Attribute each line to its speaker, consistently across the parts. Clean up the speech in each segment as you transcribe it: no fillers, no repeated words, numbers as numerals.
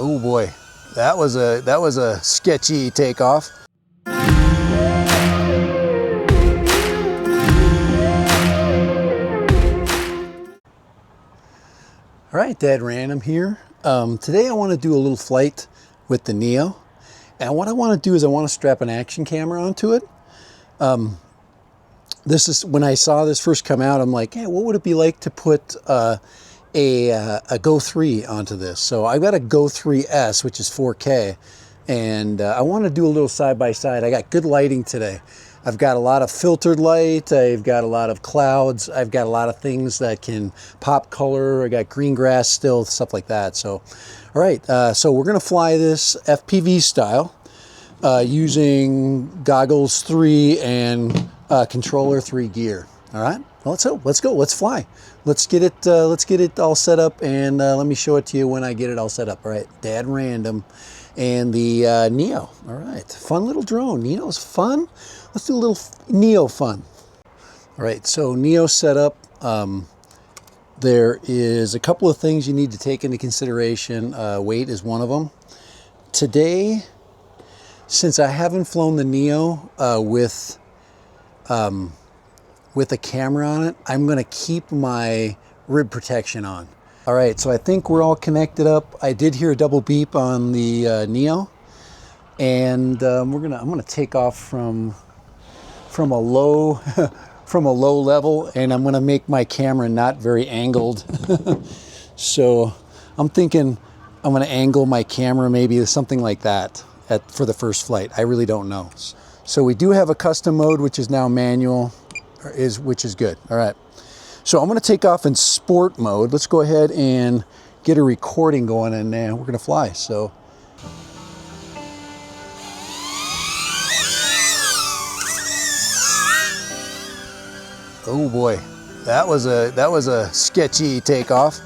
Speaker 1: Oh boy, that was a sketchy takeoff. All right, Dad Random here. Today I want to do a little flight with the Neo, and what I want to do is I want to strap an action camera onto it. This is when I saw this first come out, I'm like, hey, what would it be like to put a Go 3 onto this? So I've got a Go 3S, which is 4K, and I want to do a little side-by-side. I got good lighting today. I've got a lot of filtered light, I've got a lot of clouds, I've got a lot of things that can pop color, I got green grass still, stuff like that. So, all right, so we're gonna fly this FPV style using goggles 3 and controller 3 gear. All right, well, let's go, let's fly. Let's get it all set up, and let me show it to you when I get it all set up. All right, Dad Random and the Neo. All right, fun little drone. Neo's fun. Let's do a little Neo fun. All right, so Neo setup. There is a couple of things you need to take into consideration. Weight is one of them. Today, since I haven't flown the Neo with a camera on it, I'm gonna keep my rib protection on. All right, so I think we're all connected up. I did hear a double beep on the Neo, and I'm gonna take off from a low from a low level, and I'm gonna make my camera not very angled. So I'm thinking I'm gonna angle my camera maybe something like that for the first flight. I really don't know. So we do have a custom mode, which is now manual, which is good. All right, so I'm gonna take off in sport mode. Let's go ahead and get a recording going, and we're gonna fly. So. Oh boy, that was a sketchy takeoff.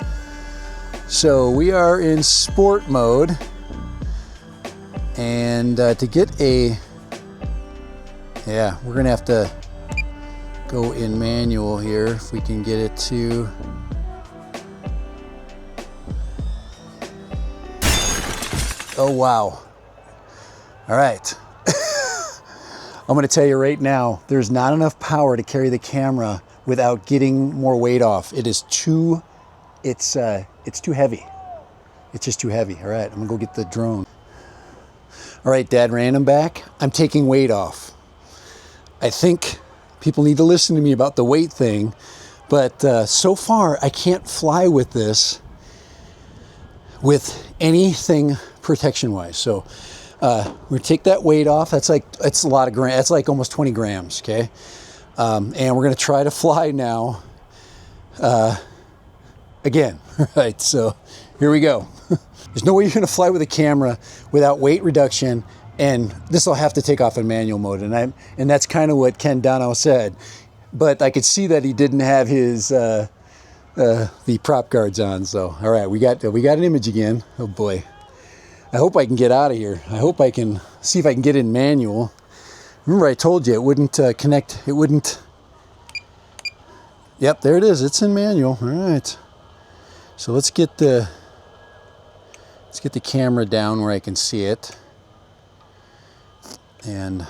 Speaker 1: So we are in sport mode, and to get we're gonna have to go in manual here if we can get it to. Oh wow. All right. I'm going to tell you right now, there's not enough power to carry the camera without getting more weight off. It's too heavy. It's just too heavy. All right, I'm going to go get the drone. All right, Dad Random back. I'm taking weight off. I think people need to listen to me about the weight thing, but so far I can't fly with this with anything protection-wise. So we take that weight off. It's a lot of grams. That's like almost 20 grams, okay? And we're gonna try to fly now again, right? So here we go. There's no way you're gonna fly with a camera without weight reduction, and this will have to take off in manual mode. And that's kind of what Ken Dono said. But I could see that he didn't have his the prop guards on. So all right, we got an image again. Oh boy. I hope I can get out of here. I hope I can see if I can get in manual. Remember I told you it wouldn't connect. It wouldn't. Yep, there it is. It's in manual. All right. So let's get the camera down where I can see it. And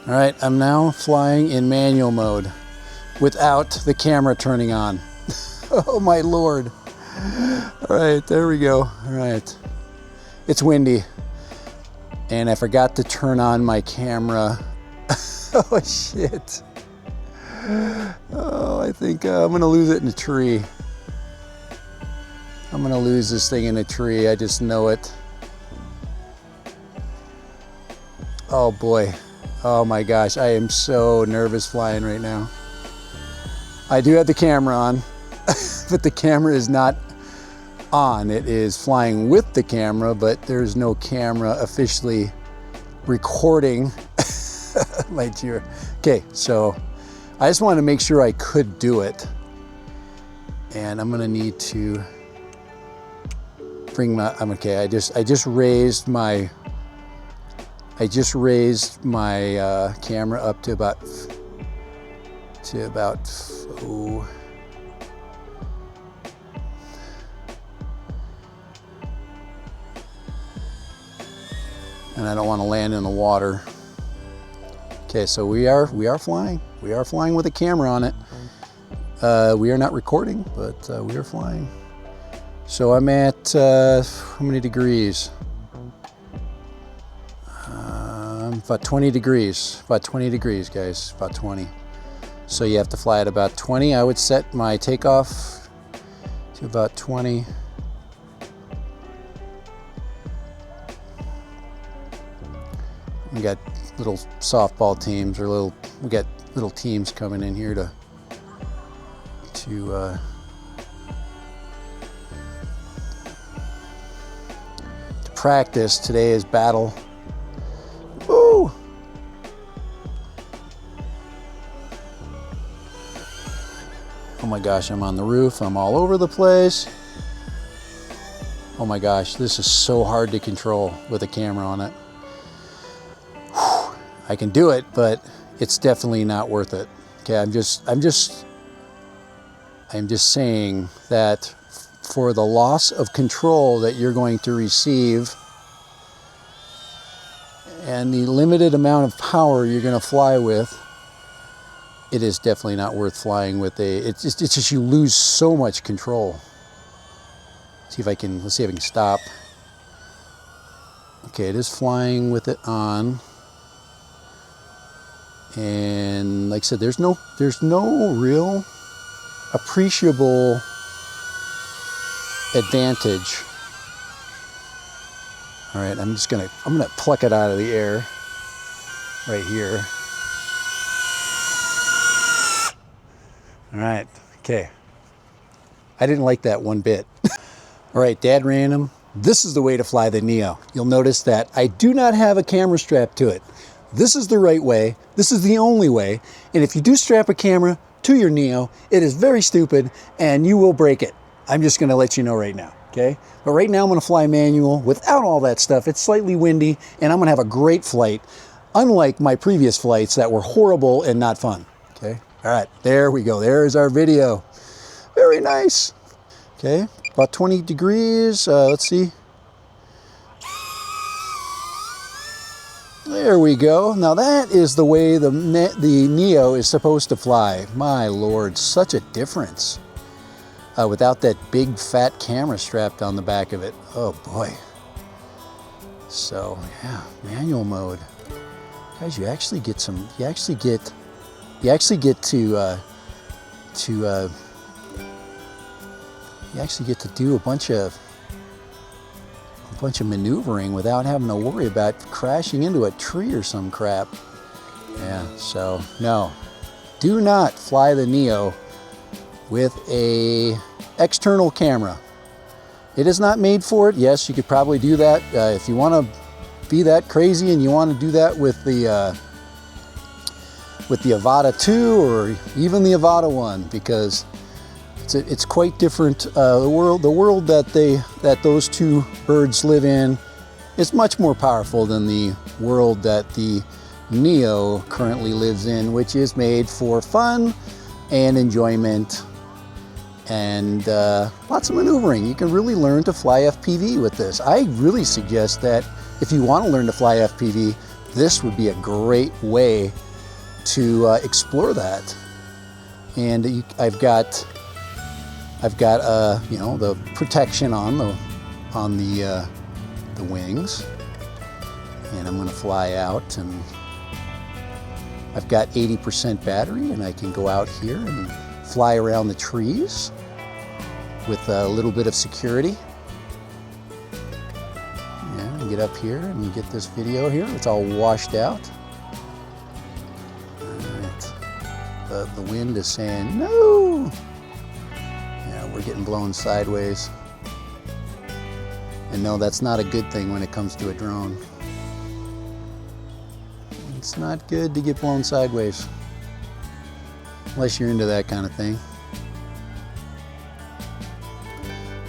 Speaker 1: all right, I'm now flying in manual mode without the camera turning on. Oh my Lord. All right, there we go. All right. It's windy, and I forgot to turn on my camera. Oh shit. Oh, I think I'm gonna lose it in a tree. I'm gonna lose this thing in a tree, I just know it. Oh boy. Oh my gosh, I am so nervous flying right now. I do have the camera on, but the camera is not on. It is flying with the camera, but there's no camera officially recording my cheer. Okay, so I just wanted to make sure I could do it. And I'm gonna need to bring my, I'm okay. I just raised my camera up to about oh, and I don't want to land in the water. Okay, so we are flying. We are flying with a camera on it. We are not recording, but we are flying. So I'm at how many degrees? About 20 degrees. About 20 degrees, guys. About 20. So you have to fly at about 20. I would set my takeoff to about 20. We got little softball teams, or we got little teams coming in here to practice. Today is battle. Woo! Oh my gosh, I'm on the roof. I'm all over the place. Oh my gosh, this is so hard to control with a camera on it. Whew. I can do it, but it's definitely not worth it. Okay, I'm just saying that for the loss of control that you're going to receive and the limited amount of power you're going to fly with, it is definitely not worth flying with it's just you lose so much control. Let's see if I can stop. Okay, it is flying with it on. And like I said, there's no real appreciable advantage. All right, I'm gonna pluck it out of the air right here. All right, okay. I didn't like that one bit. All right, Dad Random, this is the way to fly the Neo. You'll notice that I do not have a camera strapped to it. This is the right way. This is the only way. And if you do strap a camera to your Neo, it is very stupid and you will break it. I'm just gonna let you know right now, okay? But right now I'm gonna fly manual without all that stuff. It's slightly windy and I'm gonna have a great flight, unlike my previous flights that were horrible and not fun, okay? All right, there we go. There's our video. Very nice. Okay, about 20 degrees. Let's see. There we go. Now that is the way the Neo is supposed to fly. My Lord, such a difference. Without that big fat camera strapped on the back of it. Oh boy. So yeah, manual mode. Guys, you actually get to do a bunch of maneuvering without having to worry about crashing into a tree or some crap. Yeah, so no, do not fly the Neo with a external camera. It is not made for it. Yes, you could probably do that if you want to be that crazy and you want to do that with the Avata 2 or even the Avata 1, because it's quite different. The world that those two birds live in is much more powerful than the world that the Neo currently lives in, which is made for fun and enjoyment and lots of maneuvering. You can really learn to fly FPV with this. I really suggest that if you want to learn to fly FPV, this would be a great way to explore that. And I've got you know, the protection on the wings, and I'm going to fly out, and I've got 80% battery, and I can go out here and fly around the trees with a little bit of security. Yeah, and get up here and you get this video here. It's all washed out. All right. The wind is saying no. Yeah, we're getting blown sideways. And no, that's not a good thing when it comes to a drone. It's not good to get blown sideways, unless you're into that kind of thing.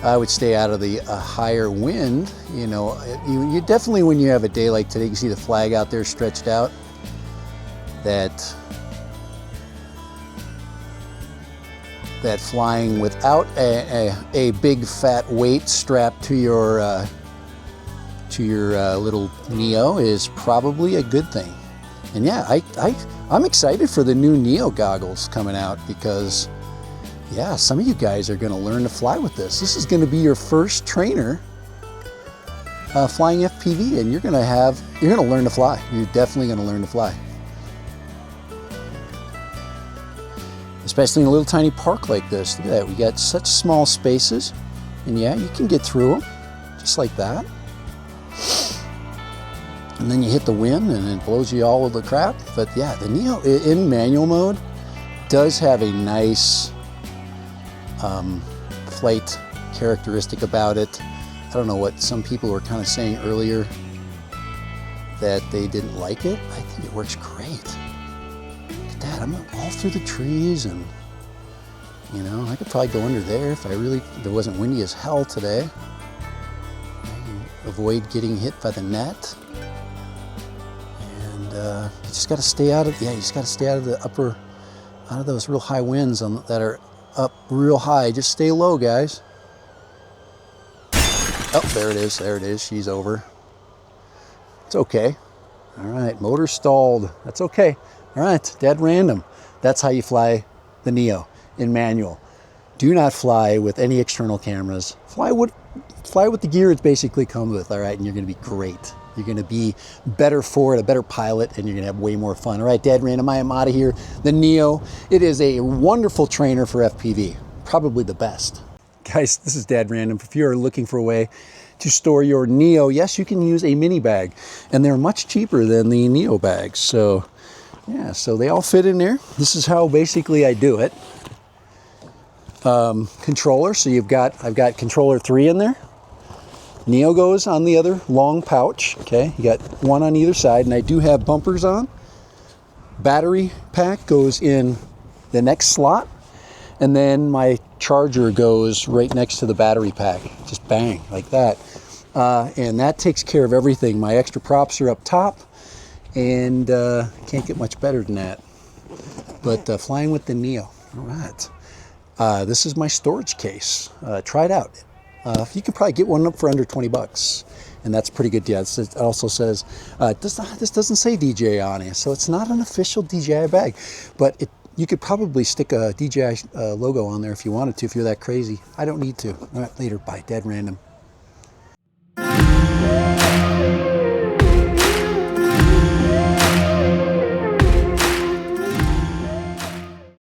Speaker 1: I would stay out of the higher wind. You know, you definitely, when you have a day like today, you can see the flag out there stretched out. That flying without a big fat weight strapped to your little Neo is probably a good thing. And yeah, I'm excited for the new Neo goggles coming out, because yeah, some of you guys are going to learn to fly with this. This is going to be your first trainer flying FPV, and you're going to learn to fly. You're definitely going to learn to fly. Especially in a little tiny park like this. Look at that, we got such small spaces, and yeah, you can get through them just like that. And then you hit the wind and it blows you all over the crap. But yeah, the Neo in manual mode does have a nice flight characteristic about it. I don't know what some people were kind of saying earlier, that they didn't like it. I think it works great. Look at that, I'm all through the trees, and you know, I could probably go under there if it wasn't windy as hell today. I can avoid getting hit by the net. And you just got to stay out of the out of those real high winds that are up real high. Just stay low, guys. Oh, there it is, she's over. It's okay. All right, motor stalled. That's okay. All right, dead random. That's how you fly the Neo in manual. Do not fly with any external cameras. Fly with the gear it basically comes with, all right, and you're gonna be great. You're gonna be better for it, a better pilot, and you're gonna have way more fun. All right, dead random, I am out of here. The Neo, it is a wonderful trainer for FPV, probably the best. Guys, this is Dad Random. If you're looking for a way to store your Neo, yes, you can use a mini bag, and they're much cheaper than the Neo bags. So yeah, so they all fit in there. This is how basically I do it. Controller, so I've got controller 3 in there. Neo goes on the other long pouch. Okay, you got one on either side, and I do have bumpers on. Battery pack goes in the next slot, and then my charger goes right next to the battery pack. Just bang, like that. And that takes care of everything. My extra props are up top, and can't get much better than that. But flying with the Neo, all right. This is my storage case. Try it out. You can probably get one up for under 20 bucks. And that's a pretty good deal. It also says, this doesn't say DJI on it, so it's not an official DJI bag. But you could probably stick a DJI logo on there if you wanted to, if you're that crazy. I don't need to. All right, later, bye, dead random.